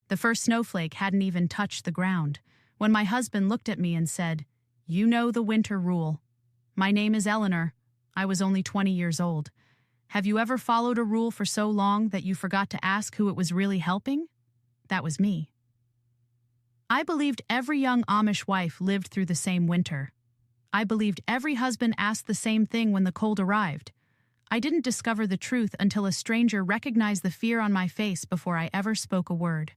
The first snowflake hadn't even touched the ground when my husband looked at me and said, "You know the winter rule." My name is Eleanor. I was only 20 years old. Have you ever followed a rule for so long that you forgot to ask who it was really helping? That was me. I believed every young Amish wife lived through the same winter. I believed every husband asked the same thing when the cold arrived. I didn't discover the truth until a stranger recognized the fear on my face before I ever spoke a word.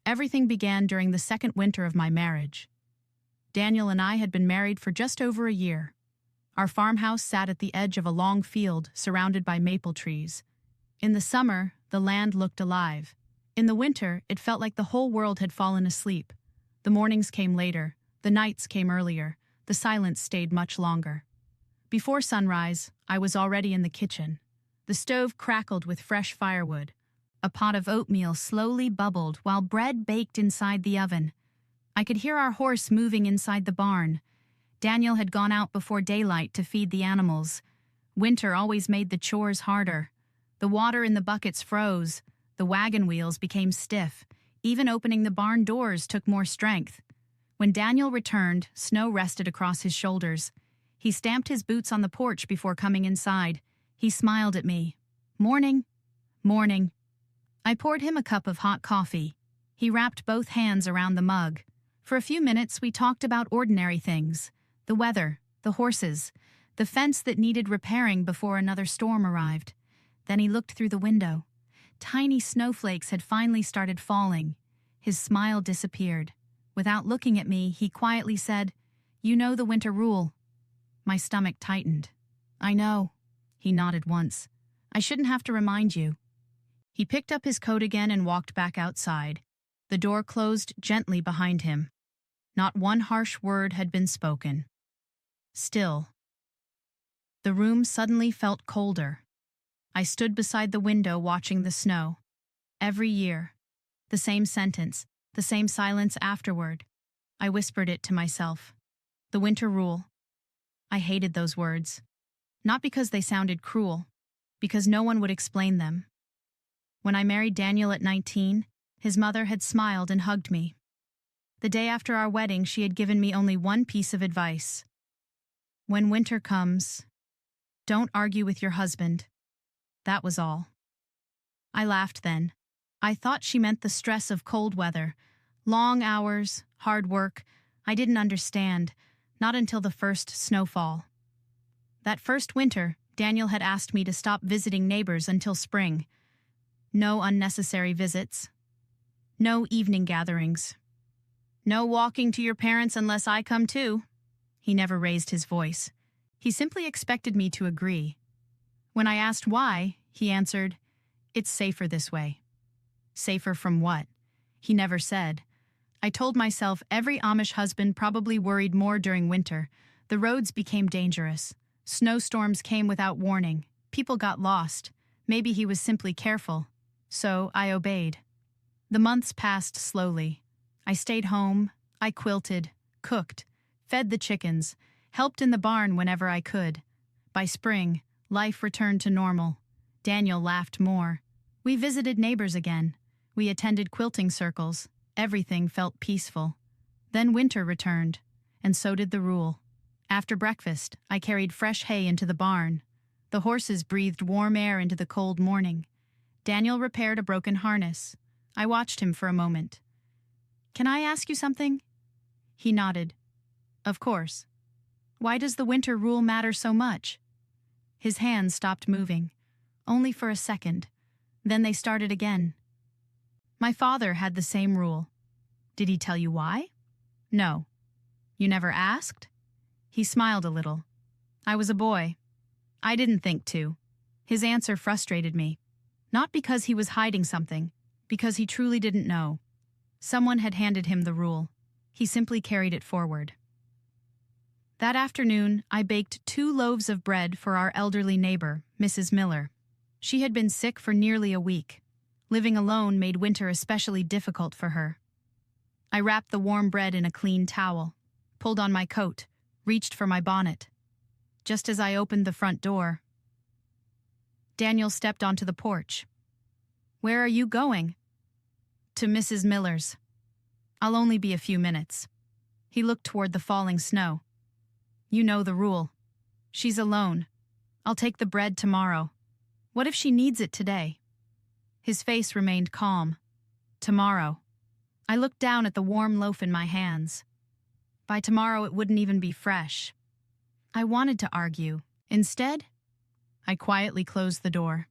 Everything began during the second winter of my marriage. Daniel and I had been married for just over a year. Our farmhouse sat at the edge of a long field surrounded by maple trees. In the summer, the land looked alive. In the winter, it felt like the whole world had fallen asleep. The mornings came later, the nights came earlier, the silence stayed much longer. Before sunrise, I was already in the kitchen. The stove crackled with fresh firewood. A pot of oatmeal slowly bubbled while bread baked inside the oven. I could hear our horse moving inside the barn. Daniel had gone out before daylight to feed the animals. Winter always made the chores harder. The water in the buckets froze. The wagon wheels became stiff. Even opening the barn doors took more strength. When Daniel returned, snow rested across his shoulders. He stamped his boots on the porch before coming inside. He smiled at me. "Morning." "Morning." I poured him a cup of hot coffee. He wrapped both hands around the mug. For a few minutes, we talked about ordinary things. The weather, the horses, the fence that needed repairing before another storm arrived. Then he looked through the window. Tiny snowflakes had finally started falling. His smile disappeared. Without looking at me, he quietly said, "You know the winter rule." My stomach tightened. "I know." He nodded once. "I shouldn't have to remind you." He picked up his coat again and walked back outside. The door closed gently behind him. Not one harsh word had been spoken. Still. The room suddenly felt colder. I stood beside the window watching the snow. Every year. The same sentence, the same silence afterward. I whispered it to myself. The winter rule. I hated those words. Not because they sounded cruel, because no one would explain them. When I married Daniel at 19, his mother had smiled and hugged me. The day after our wedding, she had given me only one piece of advice. When winter comes, don't argue with your husband. That was all. I laughed then. I thought she meant the stress of cold weather. Long hours, hard work. I didn't understand, not until the first snowfall. That first winter, Daniel had asked me to stop visiting neighbors until spring. No unnecessary visits. No evening gatherings. No walking to your parents unless I come too. He never raised his voice. He simply expected me to agree. When I asked why, he answered, "It's safer this way." Safer from what? He never said. I told myself every Amish husband probably worried more during winter. The roads became dangerous. Snowstorms came without warning. People got lost. Maybe he was simply careful. So I obeyed. The months passed slowly. I stayed home. I quilted, cooked, fed the chickens, helped in the barn whenever I could. By spring, life returned to normal. Daniel laughed more. We visited neighbors again. We attended quilting circles. Everything felt peaceful. Then winter returned, and so did the rule. After breakfast, I carried fresh hay into the barn. The horses breathed warm air into the cold morning. Daniel repaired a broken harness. I watched him for a moment. "Can I ask you something?" He nodded. "Of course." "Why does the winter rule matter so much?" His hands stopped moving, only for a second. Then they started again. "My father had the same rule." "Did he tell you why?" "No." "You never asked?" He smiled a little. "I was a boy. I didn't think to." His answer frustrated me. Not because he was hiding something, because he truly didn't know. Someone had handed him the rule. He simply carried it forward. That afternoon, I baked 2 loaves of bread for our elderly neighbor, Mrs. Miller. She had been sick for nearly a week. Living alone made winter especially difficult for her. I wrapped the warm bread in a clean towel, pulled on my coat, reached for my bonnet. Just as I opened the front door, Daniel stepped onto the porch. "Where are you going?" To Mrs. Miller's. I'll only be a few minutes. He looked toward the falling snow. You know the rule. She's alone. I'll take the bread tomorrow. What if she needs it today? His face remained calm. Tomorrow. I looked down at the warm loaf in my hands. By tomorrow it wouldn't even be fresh. I wanted to argue. Instead, I quietly closed the door.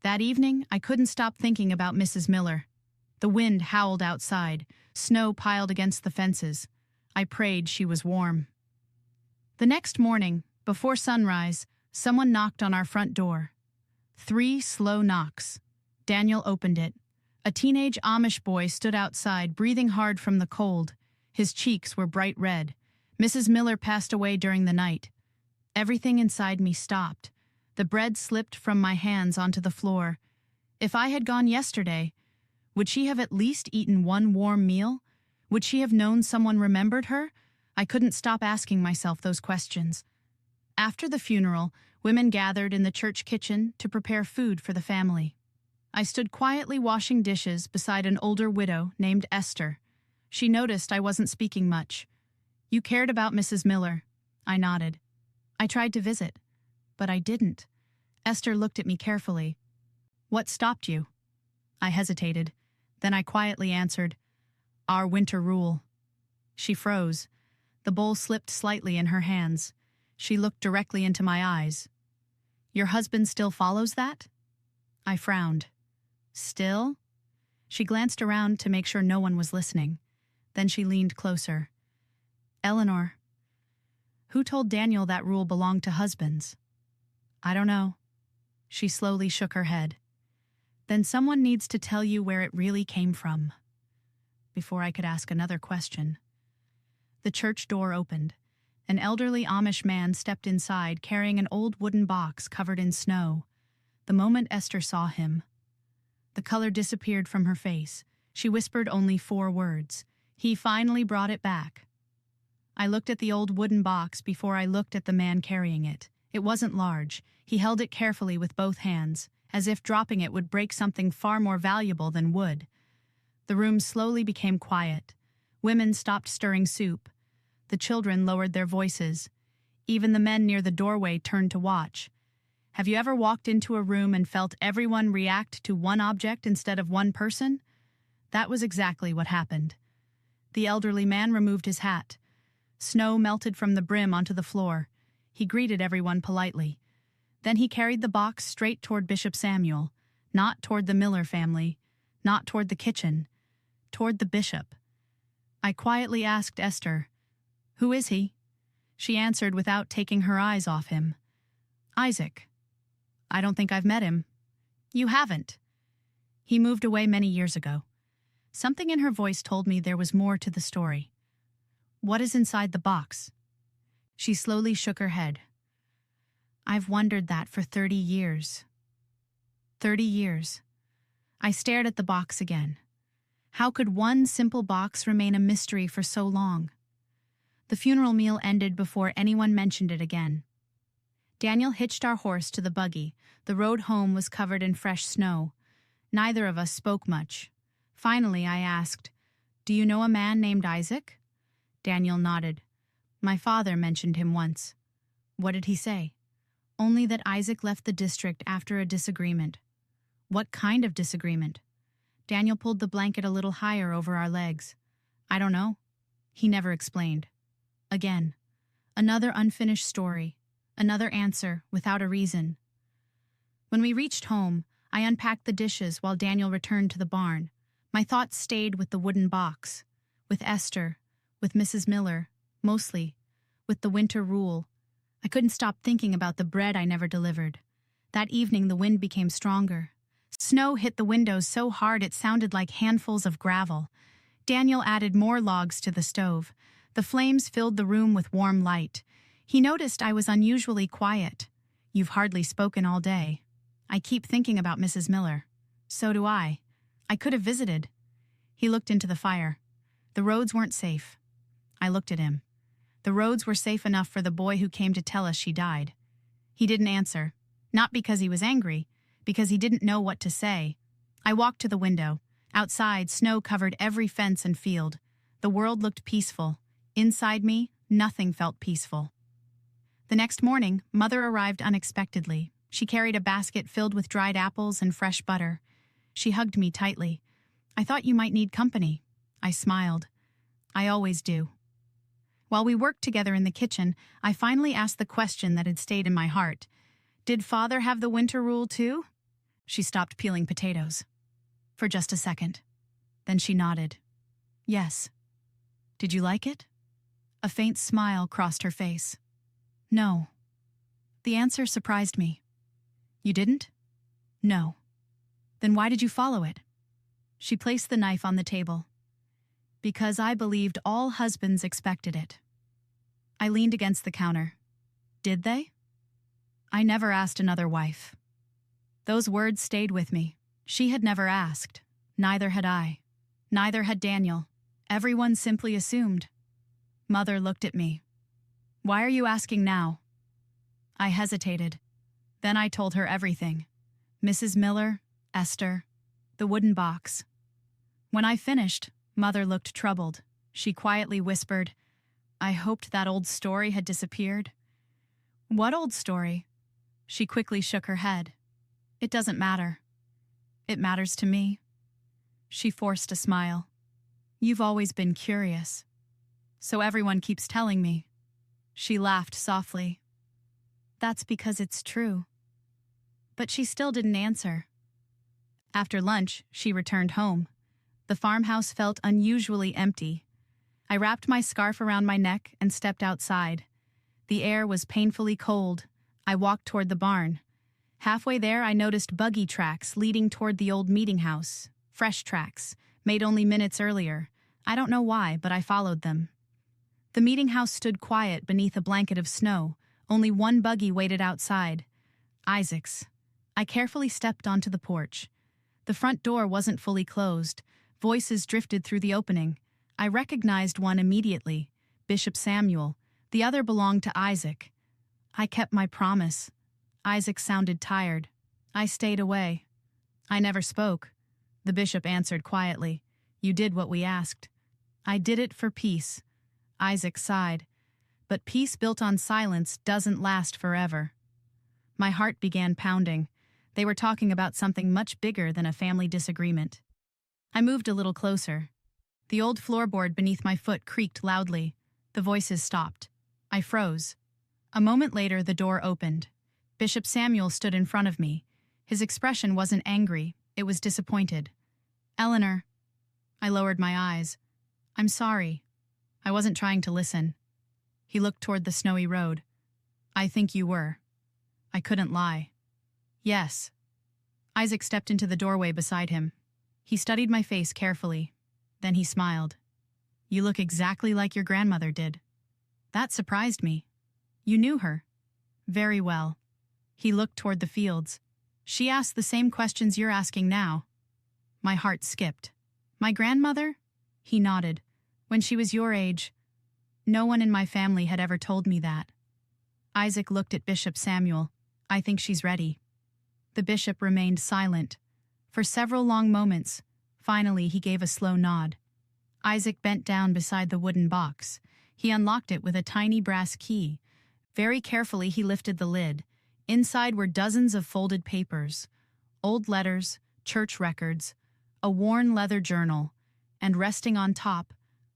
That evening, I couldn't stop thinking about Mrs. Miller. The wind howled outside, snow piled against the fences. I prayed she was warm. The next morning, before sunrise, someone knocked on our front door. 3 slow knocks. Daniel opened it. A teenage Amish boy stood outside, breathing hard from the cold. His cheeks were bright red. Mrs. Miller passed away during the night. Everything inside me stopped. The bread slipped from my hands onto the floor. If I had gone yesterday, would she have at least eaten one warm meal? Would she have known someone remembered her? I couldn't stop asking myself those questions. After the funeral, women gathered in the church kitchen to prepare food for the family. I stood quietly washing dishes beside an older widow named Esther. She noticed I wasn't speaking much. You cared about Mrs. Miller. I nodded. I tried to visit, but I didn't. Esther looked at me carefully. What stopped you? I hesitated. Then I quietly answered, Our winter rule. She froze. The bowl slipped slightly in her hands. She looked directly into my eyes. Your husband still follows that? I frowned. Still? She glanced around to make sure no one was listening. Then she leaned closer. Eleanor, who told Daniel that rule belonged to husbands? I don't know. She slowly shook her head. Then someone needs to tell you where it really came from. Before I could ask another question. The church door opened. An elderly Amish man stepped inside carrying an old wooden box covered in snow. The moment Esther saw him, the color disappeared from her face. She whispered only 4 words. He finally brought it back. I looked at the old wooden box before I looked at the man carrying it. It wasn't large. He held it carefully with both hands, as if dropping it would break something far more valuable than wood. The room slowly became quiet. Women stopped stirring soup. The children lowered their voices. Even the men near the doorway turned to watch. Have you ever walked into a room and felt everyone react to one object instead of one person? That was exactly what happened. The elderly man removed his hat. Snow melted from the brim onto the floor. He greeted everyone politely. Then he carried the box straight toward Bishop Samuel, not toward the Miller family, not toward the kitchen, toward the bishop. I quietly asked Esther, Who is he? She answered without taking her eyes off him. Isaac. I don't think I've met him. You haven't. He moved away many years ago. Something in her voice told me there was more to the story. What is inside the box? She slowly shook her head. I've wondered that for 30 years. 30 years. I stared at the box again. How could one simple box remain a mystery for so long? The funeral meal ended before anyone mentioned it again. Daniel hitched our horse to the buggy. The road home was covered in fresh snow. Neither of us spoke much. Finally, I asked, Do you know a man named Isaac? Daniel nodded. My father mentioned him once. What did he say? Only that Isaac left the district after a disagreement. What kind of disagreement? Daniel pulled the blanket a little higher over our legs. I don't know. He never explained. Again, another unfinished story, another answer without a reason. When we reached home, I unpacked the dishes while Daniel returned to the barn. My thoughts stayed with the wooden box, with Esther, with Mrs. Miller, mostly, with the winter rule. I couldn't stop thinking about the bread I never delivered. That evening the wind became stronger. Snow hit the windows so hard it sounded like handfuls of gravel. Daniel added more logs to the stove. The flames filled the room with warm light. He noticed I was unusually quiet. You've hardly spoken all day. I keep thinking about Mrs. Miller. So do I. I could have visited. He looked into the fire. The roads weren't safe. I looked at him. The roads were safe enough for the boy who came to tell us she died. He didn't answer. Not because he was angry, because he didn't know what to say. I walked to the window. Outside, snow covered every fence and field. The world looked peaceful. Inside me, nothing felt peaceful. The next morning, Mother arrived unexpectedly. She carried a basket filled with dried apples and fresh butter. She hugged me tightly. "I thought you might need company." I smiled. "I always do." While we worked together in the kitchen, I finally asked the question that had stayed in my heart. "Did Father have the winter rule too?" She stopped peeling potatoes. For just a second. Then she nodded. "Yes." "Did you like it?" A faint smile crossed her face. "No." The answer surprised me. "You didn't?" "No." "Then why did you follow it?" She placed the knife on the table. "Because I believed all husbands expected it." I leaned against the counter. Did they? I never asked another wife. Those words stayed with me. She had never asked. Neither had I. Neither had Daniel. Everyone simply assumed. Mother looked at me. "Why are you asking now?" I hesitated. Then I told her everything. Mrs. Miller, Esther, the wooden box. When I finished, Mother looked troubled. She quietly whispered, "I hoped that old story had disappeared." "What old story?" She quickly shook her head. "It doesn't matter." "It matters to me." She forced a smile. "You've always been curious. So everyone keeps telling me." She laughed softly. "That's because it's true." But she still didn't answer. After lunch, she returned home. The farmhouse felt unusually empty. I wrapped my scarf around my neck and stepped outside. The air was painfully cold. I walked toward the barn. Halfway there, I noticed buggy tracks leading toward the old meeting house. Fresh tracks, made only minutes earlier. I don't know why, but I followed them. The meeting house stood quiet beneath a blanket of snow. Only one buggy waited outside. Isaac's. I carefully stepped onto the porch. The front door wasn't fully closed. Voices drifted through the opening. I recognized one immediately, Bishop Samuel. The other belonged to Isaac. I kept my promise. Isaac sounded tired. I stayed away. I never spoke. The bishop answered quietly, "You did what we asked." "I did it for peace." Isaac sighed. But peace built on silence doesn't last forever. My heart began pounding. They were talking about something much bigger than a family disagreement. I moved a little closer. The old floorboard beneath my foot creaked loudly. The voices stopped. I froze. A moment later, the door opened. Bishop Samuel stood in front of me. His expression wasn't angry, it was disappointed. "Eleanor." I lowered my eyes. "I'm sorry." I wasn't trying to listen. He looked toward the snowy road. "I think you were." I couldn't lie. "Yes." Isaac stepped into the doorway beside him. He studied my face carefully. Then he smiled. "You look exactly like your grandmother did." That surprised me. "You knew her?" "Very well." He looked toward the fields. "She asked the same questions you're asking now." My heart skipped. "My grandmother?" He nodded. "When she was your age." No one in my family had ever told me that. Isaac looked at Bishop Samuel. "I think she's ready." The bishop remained silent. For several long moments, finally he gave a slow nod. Isaac bent down beside the wooden box. He unlocked it with a tiny brass key. Very carefully he lifted the lid. Inside were dozens of folded papers, old letters, church records, a worn leather journal, and resting on top,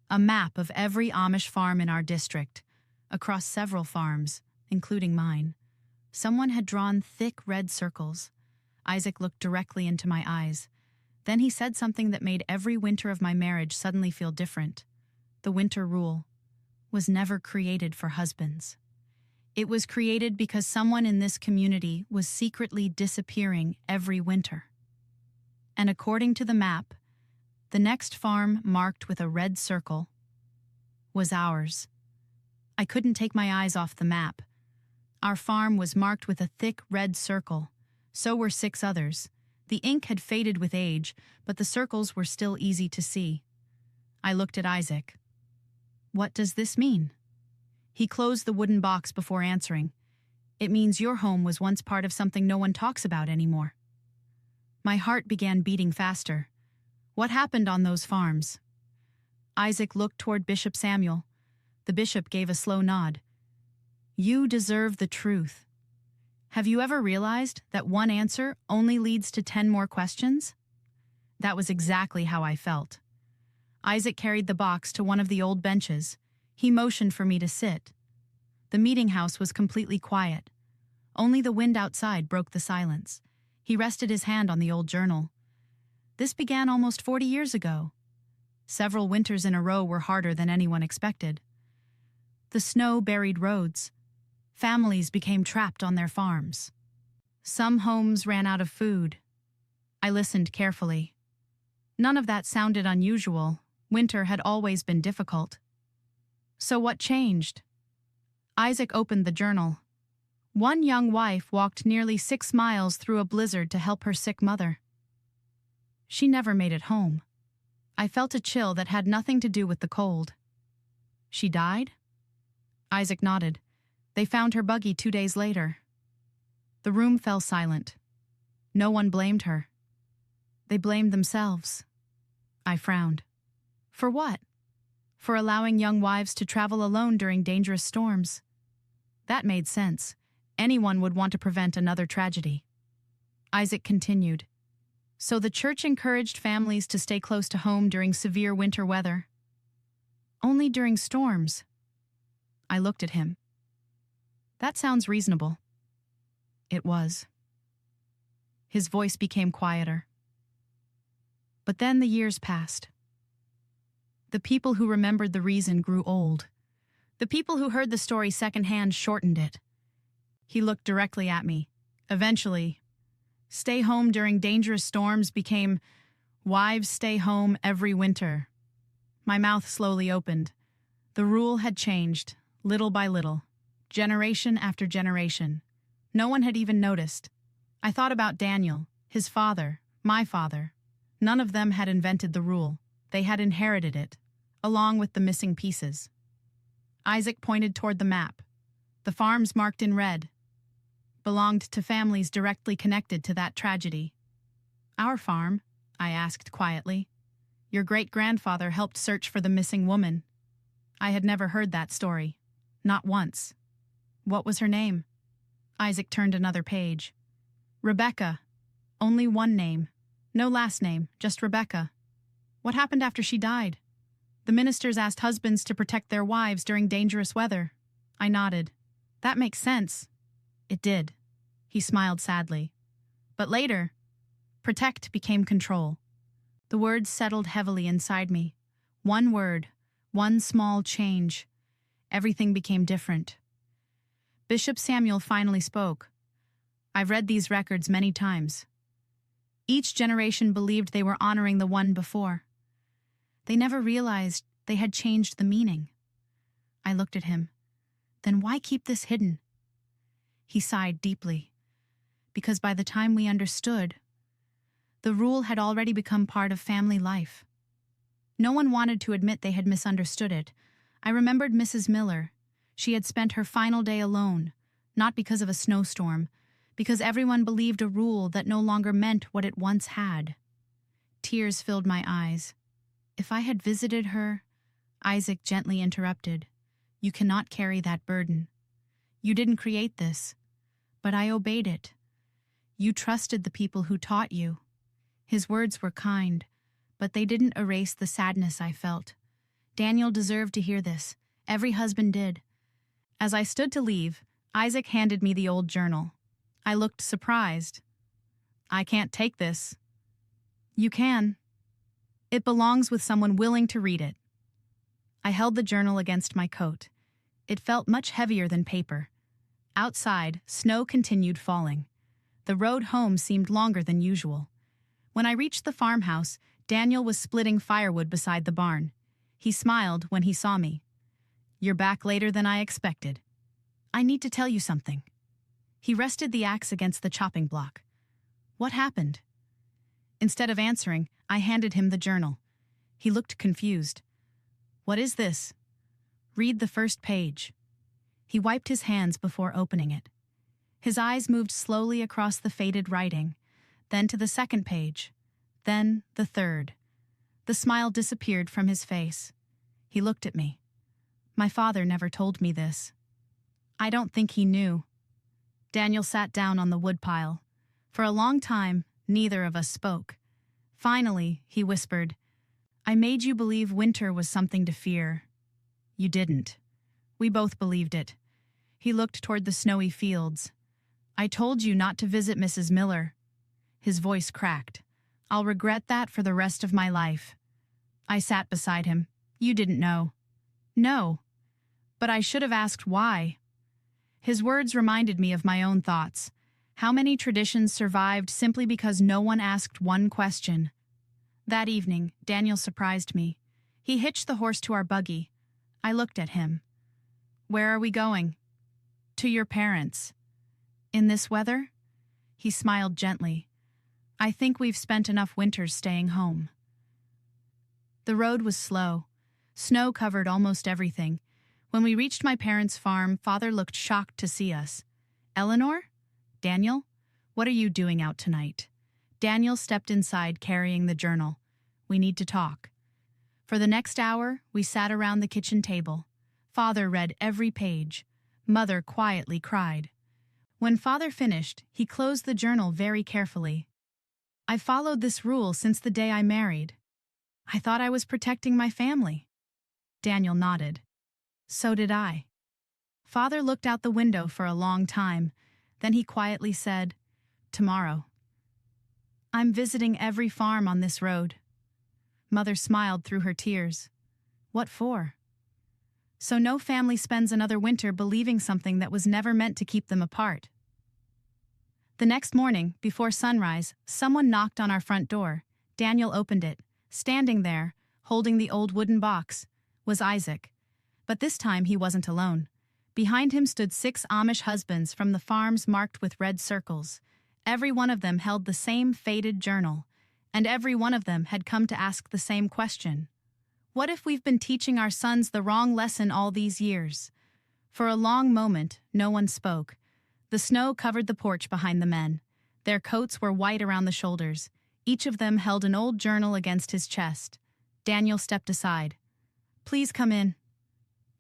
a map of every Amish farm in our district, across several farms, including mine. Someone had drawn thick red circles. Isaac looked directly into my eyes. Then he said something that made every winter of my marriage suddenly feel different. The winter rule was never created for husbands. It was created because someone in this community was secretly disappearing every winter. And according to the map, the next farm marked with a red circle was ours. I couldn't take my eyes off the map. Our farm was marked with a thick red circle. So were 6 others. The ink had faded with age, but the circles were still easy to see. I looked at Isaac. "What does this mean?" He closed the wooden box before answering. "It means your home was once part of something no one talks about anymore." My heart began beating faster. What happened on those farms? Isaac looked toward Bishop Samuel. The bishop gave a slow nod. You deserve the truth. Have you ever realized that one answer only leads to 10 more questions? That was exactly how I felt. Isaac carried the box to one of the old benches. He motioned for me to sit. The meeting house was completely quiet. Only the wind outside broke the silence. He rested his hand on the old journal. This began almost 40 years ago. Several winters in a row were harder than anyone expected. The snow buried roads. Families became trapped on their farms. Some homes ran out of food. I listened carefully. None of that sounded unusual. Winter had always been difficult. So what changed? Isaac opened the journal. One young wife walked nearly 6 miles through a blizzard to help her sick mother. She never made it home. I felt a chill that had nothing to do with the cold. She died? Isaac nodded. They found her buggy 2 days later. The room fell silent. No one blamed her. They blamed themselves. I frowned. For what? For allowing young wives to travel alone during dangerous storms. That made sense. Anyone would want to prevent another tragedy. Isaac continued. So the church encouraged families to stay close to home during severe winter weather. Only during storms. I looked at him. That sounds reasonable. It was. His voice became quieter. But then the years passed. The people who remembered the reason grew old. The people who heard the story secondhand shortened it. He looked directly at me. Eventually, stay home during dangerous storms became wives stay home every winter. My mouth slowly opened. The rule had changed, little by little, generation after generation. No one had even noticed. I thought about Daniel, his father, my father. None of them had invented the rule. They had inherited it, along with the missing pieces. Isaac pointed toward the map. The farms marked in red belonged to families directly connected to that tragedy. Our farm? I asked quietly. Your great-grandfather helped search for the missing woman. I had never heard that story. Not once. What was her name? Isaac turned another page. Rebecca. Only one name. No last name, just Rebecca. What happened after she died? The ministers asked husbands to protect their wives during dangerous weather. I nodded. That makes sense. It did. He smiled sadly. But later, protect became control. The words settled heavily inside me. One word, one small change. Everything became different. Bishop Samuel finally spoke. I've read these records many times. Each generation believed they were honoring the one before. They never realized they had changed the meaning. I looked at him. Then why keep this hidden? He sighed deeply. Because by the time we understood, the rule had already become part of family life. No one wanted to admit they had misunderstood it. I remembered Mrs. Miller. She had spent her final day alone, not because of a snowstorm, because everyone believed a rule that no longer meant what it once had. Tears filled my eyes. If I had visited her, Isaac gently interrupted. You cannot carry that burden. You didn't create this, but I obeyed it. You trusted the people who taught you. His words were kind, but they didn't erase the sadness I felt. Daniel deserved to hear this. Every husband did. As I stood to leave, Isaac handed me the old journal. I looked surprised. I can't take this. You can. It belongs with someone willing to read it. I held the journal against my coat. It felt much heavier than paper. Outside, snow continued falling. The road home seemed longer than usual. When I reached the farmhouse, Daniel was splitting firewood beside the barn. He smiled when he saw me. You're back later than I expected. I need to tell you something. He rested the axe against the chopping block. What happened? Instead of answering, I handed him the journal. He looked confused. What is this? Read the first page. He wiped his hands before opening it. His eyes moved slowly across the faded writing, then to the second page, then the third. The smile disappeared from his face. He looked at me. My father never told me this. I don't think he knew. Daniel sat down on the woodpile. For a long time, neither of us spoke. Finally, he whispered, "I made you believe winter was something to fear." You didn't. We both believed it. He looked toward the snowy fields. "I told you not to visit Mrs. Miller." His voice cracked. "I'll regret that for the rest of my life." I sat beside him. "You didn't know." "No. But I should have asked why." His words reminded me of my own thoughts. How many traditions survived simply because no one asked one question? That evening, Daniel surprised me. He hitched the horse to our buggy. I looked at him. "Where are we going?" "To your parents." "In this weather?" He smiled gently. "I think we've spent enough winters staying home." The road was slow. Snow covered almost everything. When we reached my parents' farm, Father looked shocked to see us. "Eleanor? Daniel? What are you doing out tonight?" Daniel stepped inside carrying the journal. "We need to talk." For the next hour, we sat around the kitchen table. Father read every page. Mother quietly cried. When Father finished, he closed the journal very carefully. "I followed this rule since the day I married. I thought I was protecting my family." Daniel nodded. "So did I." Father looked out the window for a long time. Then he quietly said, "Tomorrow. I'm visiting every farm on this road." Mother smiled through her tears. "What for?" "So no family spends another winter believing something that was never meant to keep them apart." The next morning, before sunrise, someone knocked on our front door. Daniel opened it. Standing there, holding the old wooden box, was Isaac. But this time he wasn't alone. Behind him stood 6 Amish husbands from the farms marked with red circles. Every one of them held the same faded journal, and every one of them had come to ask the same question. What if we've been teaching our sons the wrong lesson all these years? For a long moment, no one spoke. The snow covered the porch behind the men. Their coats were white around the shoulders. Each of them held an old journal against his chest. Daniel stepped aside. "Please come in."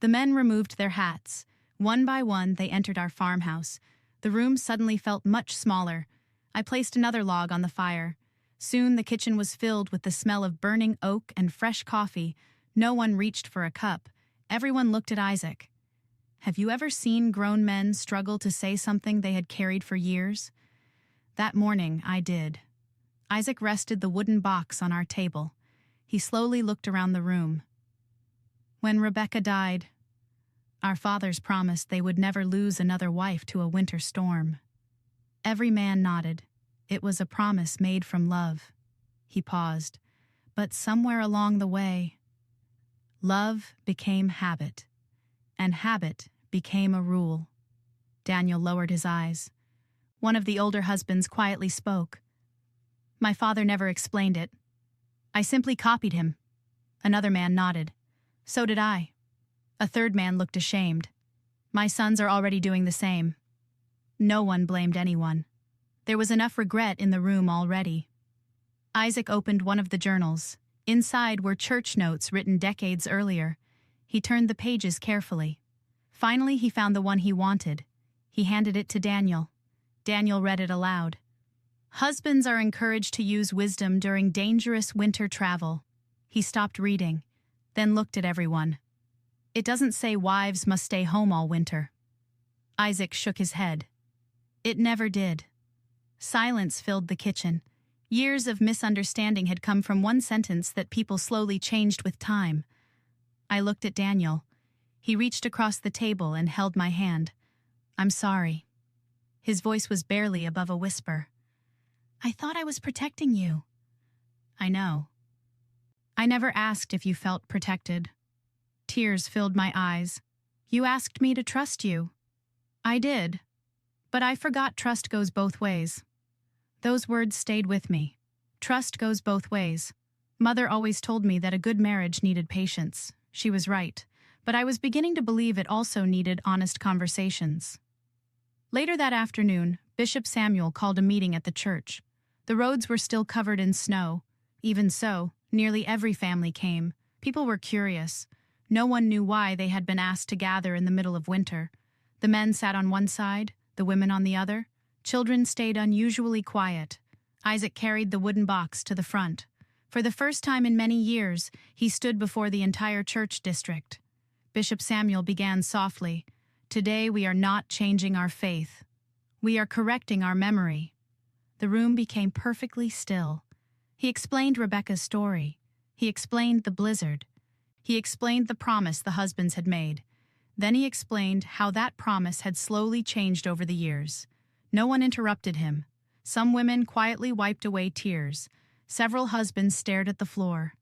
The men removed their hats. One by one, they entered our farmhouse. The room suddenly felt much smaller. I placed another log on the fire. Soon the kitchen was filled with the smell of burning oak and fresh coffee. No one reached for a cup. Everyone looked at Isaac. Have you ever seen grown men struggle to say something they had carried for years? That morning, I did. Isaac rested the wooden box on our table. He slowly looked around the room. When Rebecca died, our fathers promised they would never lose another wife to a winter storm. Every man nodded. It was a promise made from love. He paused. But somewhere along the way, love became habit, and habit became a rule. Daniel lowered his eyes. One of the older husbands quietly spoke. My father never explained it. I simply copied him. Another man nodded. So did I. A third man looked ashamed. My sons are already doing the same. No one blamed anyone. There was enough regret in the room already. Isaac opened one of the journals. Inside were church notes written decades earlier. He turned the pages carefully. Finally, he found the one he wanted. He handed it to Daniel. Daniel read it aloud. Husbands are encouraged to use wisdom during dangerous winter travel. He stopped reading, then looked at everyone. It doesn't say wives must stay home all winter. Isaac shook his head. It never did. Silence filled the kitchen. Years of misunderstanding had come from one sentence that people slowly changed with time. I looked at Daniel. He reached across the table and held my hand. I'm sorry. His voice was barely above a whisper. I thought I was protecting you. I know. I never asked if you felt protected. Tears filled my eyes. You asked me to trust you. I did. But I forgot trust goes both ways. Those words stayed with me. Trust goes both ways. Mother always told me that a good marriage needed patience. She was right. But I was beginning to believe it also needed honest conversations. Later that afternoon, Bishop Samuel called a meeting at the church. The roads were still covered in snow. Even so, Nearly every family came. People were curious. No one knew why they had been asked to gather in the middle of winter. The men sat on one side, the women on the other. Children stayed unusually quiet. Isaac carried the wooden box to the front. For the first time in many years, he stood before the entire church district. Bishop Samuel began softly, "Today we are not changing our faith. We are correcting our memory." The room became perfectly still. He explained Rebecca's story. He explained the blizzard. He explained the promise the husbands had made. Then he explained how that promise had slowly changed over the years. No one interrupted him. Some women quietly wiped away tears. Several husbands stared at the floor.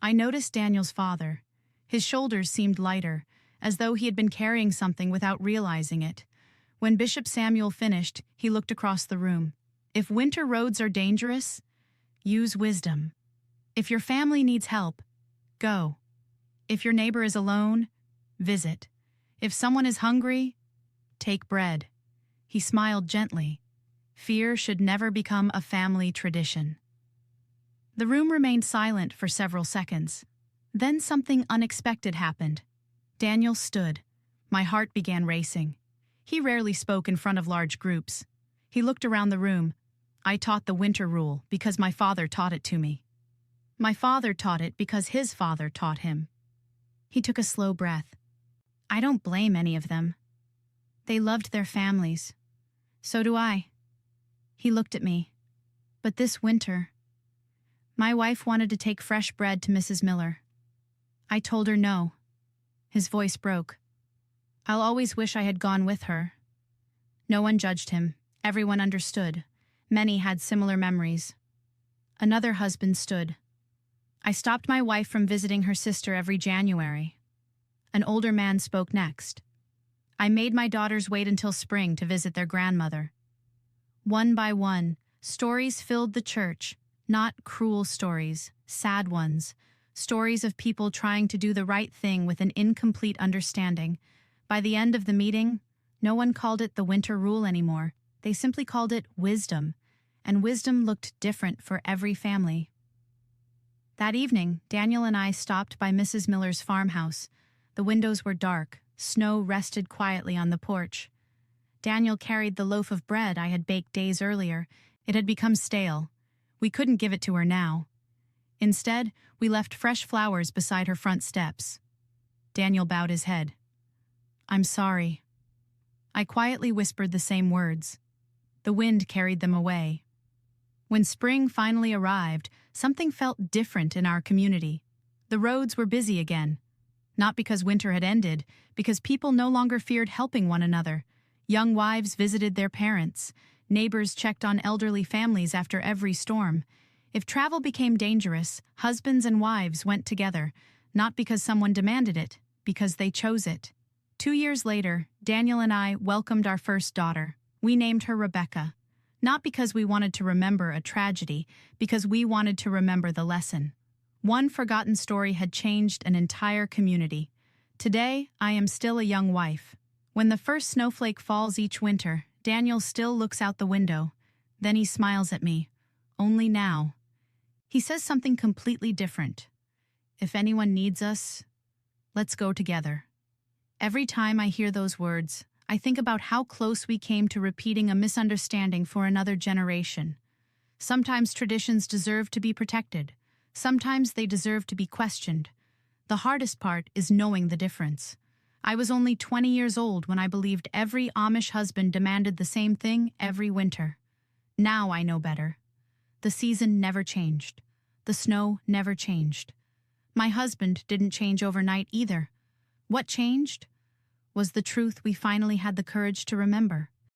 I noticed Daniel's father. His shoulders seemed lighter, as though he had been carrying something without realizing it. When Bishop Samuel finished, he looked across the room. If winter roads are dangerous, use wisdom. If your family needs help, go. If your neighbor is alone, visit. If someone is hungry, take bread. He smiled gently. Fear should never become a family tradition. The room remained silent for several seconds. Then something unexpected happened. Daniel stood. My heart began racing. He rarely spoke in front of large groups. He looked around the room. I taught the winter rule because my father taught it to me. My father taught it because his father taught him. He took a slow breath. I don't blame any of them. They loved their families. So do I. He looked at me. But this winter, my wife wanted to take fresh bread to Mrs. Miller. I told her no. His voice broke. I'll always wish I had gone with her. No one judged him. Everyone understood. Many had similar memories. Another husband stood. I stopped my wife from visiting her sister every January. An older man spoke next. I made my daughters wait until spring to visit their grandmother. One by one, stories filled the church, not cruel stories, sad ones, stories of people trying to do the right thing with an incomplete understanding. By the end of the meeting, no one called it the winter rule anymore. They simply called it wisdom, and wisdom looked different for every family. That evening, Daniel and I stopped by Mrs. Miller's farmhouse. The windows were dark. Snow rested quietly on the porch. Daniel carried the loaf of bread I had baked days earlier. It had become stale. We couldn't give it to her now. Instead, we left fresh flowers beside her front steps. Daniel bowed his head. I'm sorry. I quietly whispered the same words. The wind carried them away. When spring finally arrived, something felt different in our community. The roads were busy again. Not because winter had ended, because people no longer feared helping one another. Young wives visited their parents. Neighbors checked on elderly families after every storm. If travel became dangerous, husbands and wives went together, not because someone demanded it, because they chose it. 2 years later, Daniel and I welcomed our first daughter. We named her Rebecca. Not because we wanted to remember a tragedy, because we wanted to remember the lesson. One forgotten story had changed an entire community. Today, I am still a young wife. When the first snowflake falls each winter, Daniel still looks out the window. Then he smiles at me. Only now. He says something completely different. If anyone needs us, let's go together. Every time I hear those words, I think about how close we came to repeating a misunderstanding for another generation. Sometimes traditions deserve to be protected. Sometimes they deserve to be questioned. The hardest part is knowing the difference. I was only 20 years old when I believed every Amish husband demanded the same thing every winter. Now I know better. The season never changed. The snow never changed. My husband didn't change overnight either. What changed was the truth we finally had the courage to remember.